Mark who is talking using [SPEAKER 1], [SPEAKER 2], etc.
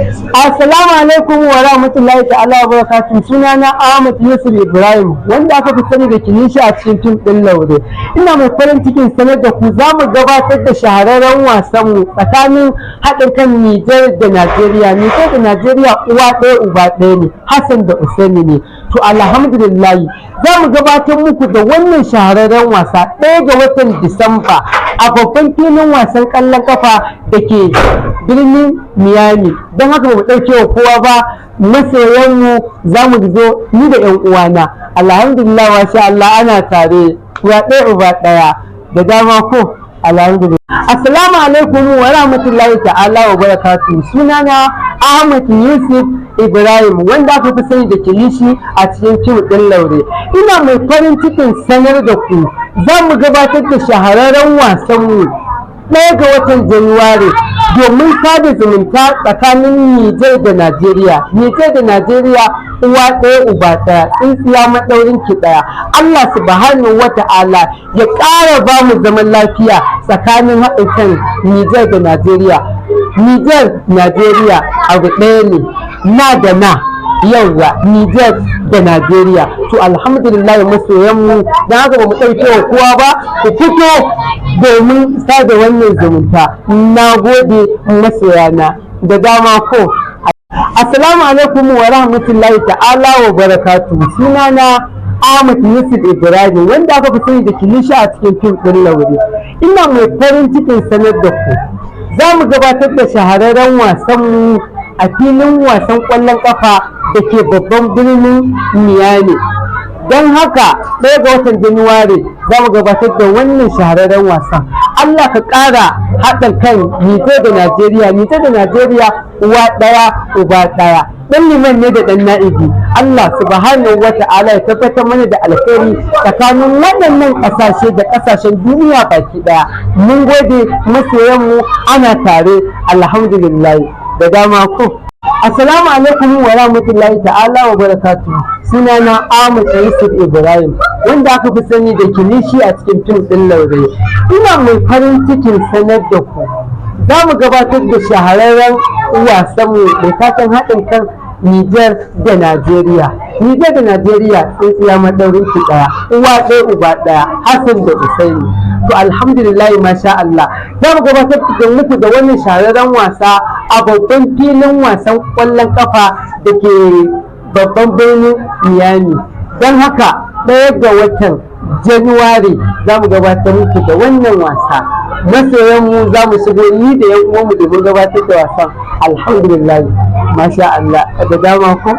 [SPEAKER 1] Assalamu alaikum wa rahmatullahi ta'ala wa barakatuh. Sunana Ahmad Yusuf Ibrahim wanda aka fi sani da Kilishi a cikin fim ɗin Laure. Ina mai farin cikin sanar da ku za mu gabatar da shahararren wasan mu tsakanin haɗin kan Nijar da Najeriya. Nijar da Najeriya uwa ɗaya uba ɗaya ne, Hassan da Usaini ne. To alhamdulillah za mu gabatar muku da wannan shahararren wasa 1 ga watan Disamba a babban filin wasan ƙwallon kafa da ke birnin Miami. Don haka ba mu ɗauke wa kowa ba, masoyanmu za mu zo ni da 'yan uwana. Alhamdulillah, masha Allah, ana tare uwa ɗaya uba ɗaya da dama ko alhamdulillah. Assalamu alaikum wa rahmatullahi ta'ala wa barakatuh. Sunana Ahmad Yusuf Ibrahim wanda aka fi sani da Kilishi a cikin fim ɗin Laure. Ina mai farin cikin sanar da ku za mu gabatar da shahararren wasanmu 1 ga watan Januwari domin sada zumunta tsakanin Nijar da Najeriya. Nijar da Najeriya uwa ɗaya uba ɗaya, tsintsiya maɗaurin ki ɗaya. Allah subhanahu wa ta'ala ya ƙara ba mu zaman lafiya tsakanin haɗin kan Nijar da Najeriya. Nijar Najeriya abu ɗaya ne, na da na yauwa Nijar da Najeriya. To alhamdulillah masoyanmu don haka ba mu ɗauke wa kowa ba, ku fito domin sada wannan zumunta. Na gode masoyana da dama ko. Assalamu alaikum wa rahmatullahi ta'ala wa barakatuh. Sunana Ahmad Yusuf Ibrahim wanda aka fi sani da Kilishi a cikin fim ɗin Laure. Ina mai farin cikin sanar da ku za mu gabatar da shahararren wasanmu a filin wasan ƙwallon ƙafa da ke babban birnin Miami. Don haka 1 ga watan Januwari za mu gabatar da wannan shahararren wasan. Allah ka ƙara haɗin kan Nijar da Najeriya. Nijar da Najeriya uwa ɗaya uba ɗaya. Ɗan liman ne da ɗan na'ibi. Allah subhanahu wa ta'ala ya tabbatar mana da alkhairi tsakanin waɗannan ƙasashe da ƙasashen duniya baki ɗaya. Mun gode masoyanmu, ana tare alhamdulillah da dama ku. Assalamu alaikum wa rahmatullahi ta'ala wa barakatuh. Sunana Ahmad Yusuf Ibrahim wanda aka fi sani da Kilishi a cikin fim ɗin Laure. Ina mai farin cikin sanar da ku za mu gabatar da shahararren wasanmu da fatan haɗin kan Nijar da Najeriya. Nijar da Najeriya tsintsiya maɗaurin ki ɗaya, uwa ɗaya uba ɗaya, Hassan da Usaini. To alhamdulillah, masha Allah, za mu gabatar da muku da wannan shahararren wasa a babban filin wasan ƙwallon kafa da ke babban birnin Miami. Don haka 1 ga watan Januwari za mu gabatar muku da wannan wasa. Masoyanmu za mu shigo ni da 'yan uwanmu domin gabatar da wasan. Alhamdulillah, masha Allah, da dama ku.